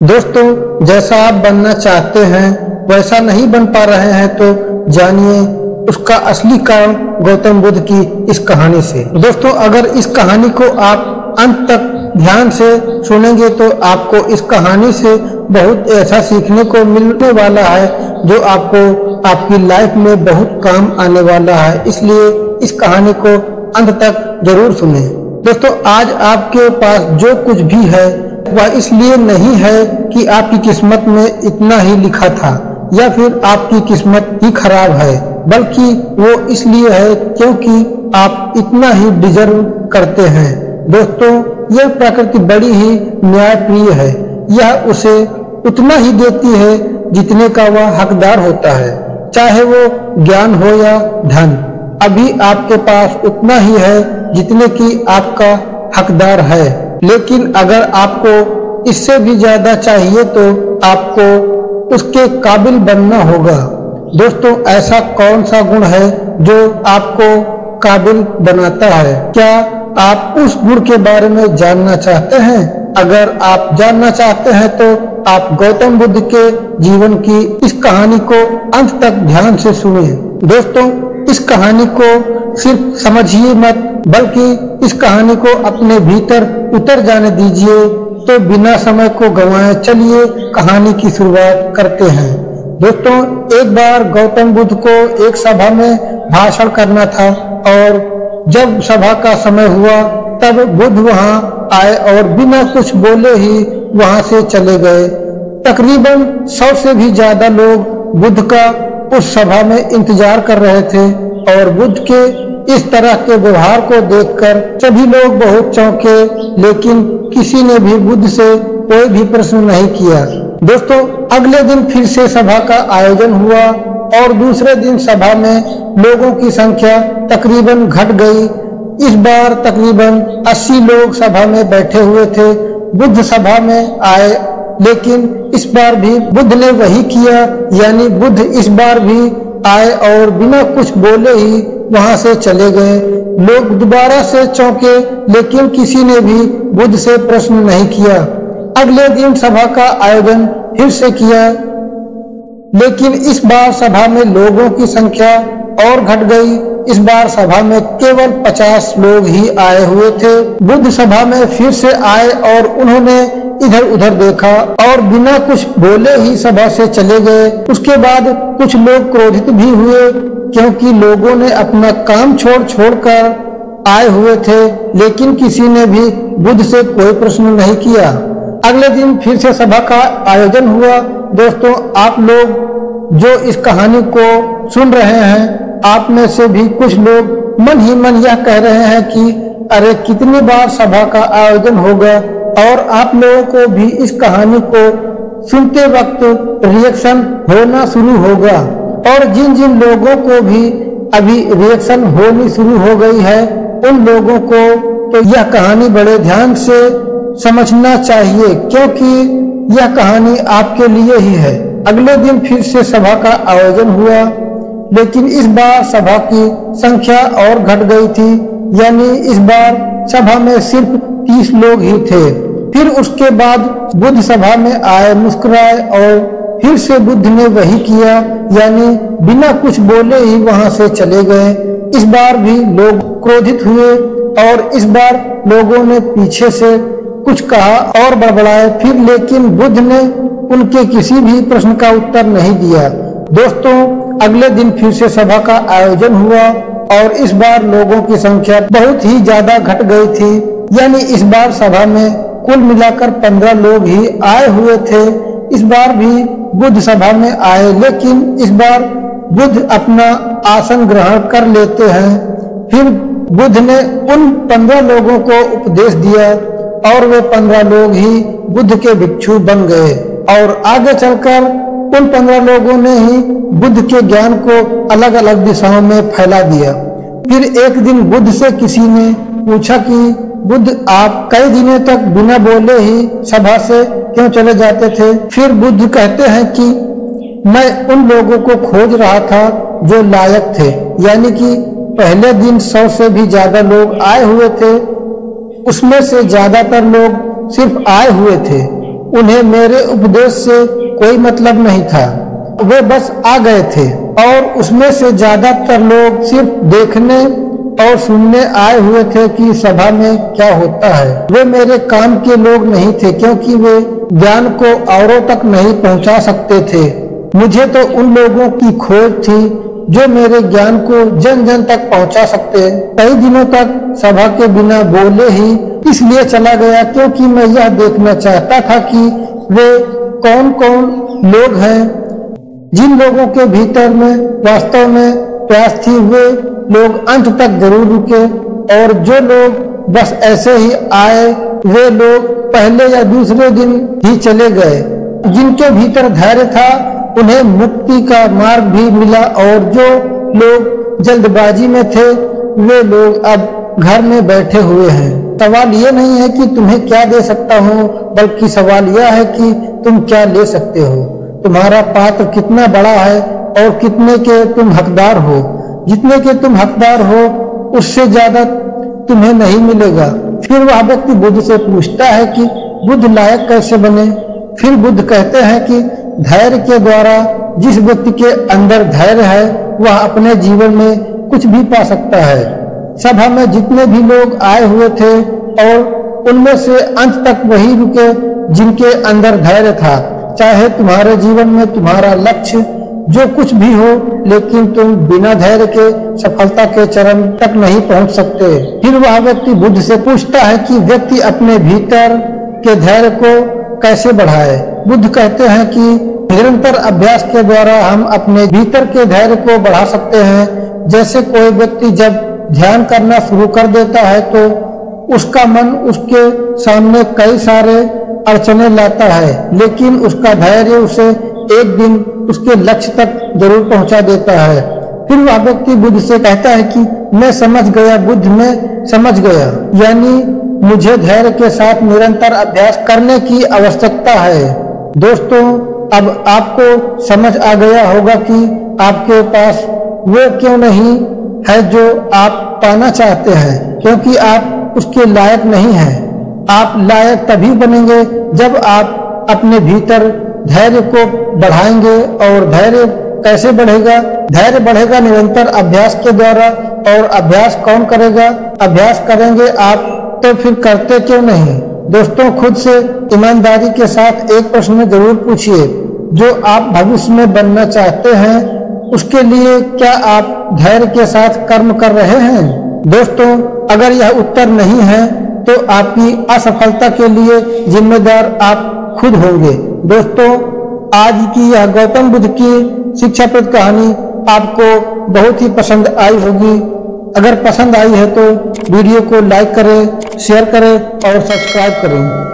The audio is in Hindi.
दोस्तों, जैसा आप बनना चाहते हैं वैसा नहीं बन पा रहे हैं तो जानिए उसका असली कारण गौतम बुद्ध की इस कहानी से। दोस्तों, अगर इस कहानी को आप अंत तक ध्यान से सुनेंगे तो आपको इस कहानी से बहुत ऐसा सीखने को मिलने वाला है जो आपको आपकी लाइफ में बहुत काम आने वाला है। इसलिए इस कहानी को अंत तक जरूर सुने। दोस्तों, आज आपके पास जो कुछ भी है वह इसलिए नहीं है कि आपकी किस्मत में इतना ही लिखा था या फिर आपकी किस्मत ही खराब है, बल्कि वो इसलिए है क्योंकि आप इतना ही डिजर्व करते हैं। दोस्तों, यह प्रकृति बड़ी ही न्यायप्रिय है। यह उसे उतना ही देती है जितने का वह हकदार होता है, चाहे वो ज्ञान हो या धन। अभी आपके पास उतना ही है जितने की आपका हकदार है, लेकिन अगर आपको इससे भी ज्यादा चाहिए तो आपको उसके काबिल बनना होगा। दोस्तों, ऐसा कौन सा गुण है जो आपको काबिल बनाता है? क्या आप उस गुण के बारे में जानना चाहते हैं? अगर आप जानना चाहते हैं तो आप गौतम बुद्ध के जीवन की इस कहानी को अंत तक ध्यान से सुनिए। दोस्तों, इस कहानी को सिर्फ समझिए मत, बल्कि इस कहानी को अपने भीतर उतर जाने दीजिए। तो बिना समय को गंवाए चलिए कहानी की शुरुआत करते हैं। दोस्तों, एक बार गौतम बुद्ध को एक सभा में भाषण करना था और जब सभा का समय हुआ तब बुद्ध वहां आए और बिना कुछ बोले ही वहां से चले गए। तकरीबन 100 से भी ज्यादा लोग बुद्ध का उस सभा में इंतजार कर रहे थे और बुद्ध के इस तरह के व्यवहार को देखकर सभी लोग बहुत चौंके, लेकिन किसी ने भी बुद्ध से कोई भी प्रश्न नहीं किया। दोस्तों, अगले दिन फिर से सभा का आयोजन हुआ और दूसरे दिन सभा में लोगों की संख्या तकरीबन घट गई। इस बार तकरीबन 80 लोग सभा में बैठे हुए थे। बुद्ध सभा में आए, लेकिन इस बार भी बुद्ध ने वही किया, यानी बुद्ध इस बार भी आए और बिना कुछ बोले ही वहां से चले गए। लोग दोबारा से चौंके, लेकिन किसी ने भी बुद्ध से प्रश्न नहीं किया। अगले दिन सभा का आयोजन फिर से किया, लेकिन इस बार सभा में लोगों की संख्या और घट गई। इस बार सभा में केवल 50 लोग ही आए हुए थे। बुद्ध सभा में फिर से आए और उन्होंने इधर उधर देखा और बिना कुछ बोले ही सभा से चले गए। उसके बाद कुछ लोग क्रोधित भी हुए क्योंकि लोगों ने अपना काम छोड़ कर आए हुए थे, लेकिन किसी ने भी बुद्ध से कोई प्रश्न नहीं किया। अगले दिन फिर से सभा का आयोजन हुआ। दोस्तों, आप लोग जो इस कहानी को सुन रहे हैं, आप में से भी कुछ लोग मन ही मन यह कह रहे हैं कि अरे कितनी बार सभा का आयोजन होगा। और आप लोगों को भी इस कहानी को सुनते वक्त रिएक्शन होना शुरू होगा, और जिन जिन लोगों को भी अभी रिएक्शन होनी शुरू हो गई है उन लोगों को तो यह कहानी बड़े ध्यान से समझना चाहिए, क्योंकि यह कहानी आपके लिए ही है। अगले दिन फिर से सभा का आयोजन हुआ, लेकिन इस बार सभा की संख्या और घट गई थी, यानी इस बार सभा में सिर्फ 30 लोग ही थे। फिर उसके बाद बुद्ध सभा में आए, मुस्कुराए और फिर से बुद्ध ने वही किया, यानी बिना कुछ बोले ही वहां से चले गए। इस बार भी लोग क्रोधित हुए और इस बार लोगों ने पीछे से कुछ कहा और बड़बड़ाए फिर, लेकिन बुद्ध ने उनके किसी भी प्रश्न का उत्तर नहीं दिया। दोस्तों, अगले दिन फिर से सभा का आयोजन हुआ और इस बार लोगों की संख्या बहुत ही ज्यादा घट गई थी, यानी इस बार सभा में कुल मिलाकर 15 लोग ही आए हुए थे। इस बार भी बुद्ध सभा में आए, लेकिन इस बार बुद्ध अपना आसन ग्रहण कर लेते हैं। फिर बुद्ध ने उन 15 लोगों को उपदेश दिया और वे 15 लोग ही बुद्ध के भिक्षु बन गए और आगे चलकर उन 15 लोगों ने ही बुद्ध के ज्ञान को अलग अलग दिशाओं में फैला दिया। फिर एक दिन बुद्ध से किसी ने पूछा कि बुद्ध, आप कई दिनों तक बिना बोले ही सभा से क्यों चले जाते थे? फिर बुद्ध कहते हैं कि मैं उन लोगों को खोज रहा था जो लायक थे, यानी कि पहले दिन 100 से भी ज्यादा लोग आए हुए थे, उसमें से ज्यादातर लोग सिर्फ आए हुए थे, उन्हें मेरे उपदेश से कोई मतलब नहीं था, वे बस आ गए थे और उसमें से ज्यादातर लोग सिर्फ देखने और सुनने आए हुए थे कि सभा में क्या होता है। वे मेरे काम के लोग नहीं थे, क्योंकि वे ज्ञान को औरों तक नहीं पहुंचा सकते थे। मुझे तो उन लोगों की खोज थी जो मेरे ज्ञान को जन जन तक पहुंचा सकते। कई दिनों तक सभा के बिना बोले ही इसलिए चला गया, क्योंकि मैं यह देखना चाहता था कि वे कौन कौन लोग हैं जिन लोगों के भीतर में वास्तव में प्यास थी। वे लोग अंत तक जरूर रुके, और जो लोग बस ऐसे ही आए वे लोग पहले या दूसरे दिन ही चले गए। जिनके भीतर धैर्य था उन्हें मुक्ति का मार्ग भी मिला, और जो लोग जल्दबाजी में थे वे लोग अब घर में बैठे हुए हैं। सवाल ये नहीं है कि तुम्हें क्या दे सकता हूँ, बल्कि सवाल यह है कि तुम क्या ले सकते हो। तुम्हारा पात्र कितना बड़ा है और कितने के तुम हकदार हो। जितने के तुम हकदार हो उससे ज्यादा तुम्हें नहीं मिलेगा। फिर वह व्यक्ति बुद्ध से पूछता है कि बुद्ध लायक कैसे बने। फिर बुद्ध कहते हैं कि धैर्य के द्वारा जिस व्यक्ति के अंदर धैर्य है वह अपने जीवन में कुछ भी पा सकता है। सभा में जितने भी लोग आए हुए थे और उनमें से अंत तक वही रुके जिनके अंदर धैर्य था। चाहे तुम्हारे जीवन में तुम्हारा लक्ष्य जो कुछ भी हो, लेकिन तुम बिना धैर्य के सफलता के चरम तक नहीं पहुंच सकते। फिर वह व्यक्ति बुद्ध से पूछता है कि व्यक्ति अपने भीतर के धैर्य को कैसे बढ़ाए। बुद्ध कहते हैं कि निरंतर अभ्यास के द्वारा हम अपने भीतर के धैर्य को बढ़ा सकते हैं। जैसे कोई व्यक्ति जब ध्यान करना शुरू कर देता है तो उसका मन उसके सामने कई सारे अड़चने लाता है, लेकिन उसका धैर्य उसे एक दिन उसके लक्ष्य तक जरूर पहुंचा देता है। फिर वह व्यक्ति बुद्ध से कहता है कि मैं समझ गया बुद्ध, मैं समझ गया, यानी मुझे धैर्य के साथ निरंतर अभ्यास करने की आवश्यकता है। दोस्तों, अब आपको समझ आ गया होगा कि आपके पास वो क्यों नहीं है जो आप पाना चाहते हैं, क्योंकि आप उसके लायक नहीं हैं। आप लायक तभी बनेंगे जब आप अपने भीतर धैर्य को बढ़ाएंगे। और धैर्य कैसे बढ़ेगा? धैर्य बढ़ेगा निरंतर अभ्यास के द्वारा। और अभ्यास कौन करेगा? अभ्यास करेंगे आप, तो फिर करते क्यों नहीं? दोस्तों, खुद से ईमानदारी के साथ एक प्रश्न जरूर पूछिए, जो आप भविष्य में बनना चाहते हैं उसके लिए क्या आप धैर्य के साथ कर्म कर रहे हैं? दोस्तों, अगर यह उत्तर नहीं है तो आपकी असफलता के लिए जिम्मेदार आप खुद होंगे। दोस्तों, आज की यह गौतम बुद्ध की शिक्षाप्रद कहानी आपको बहुत ही पसंद आई होगी। अगर पसंद आई है तो वीडियो को लाइक करें, शेयर करें और सब्सक्राइब करें।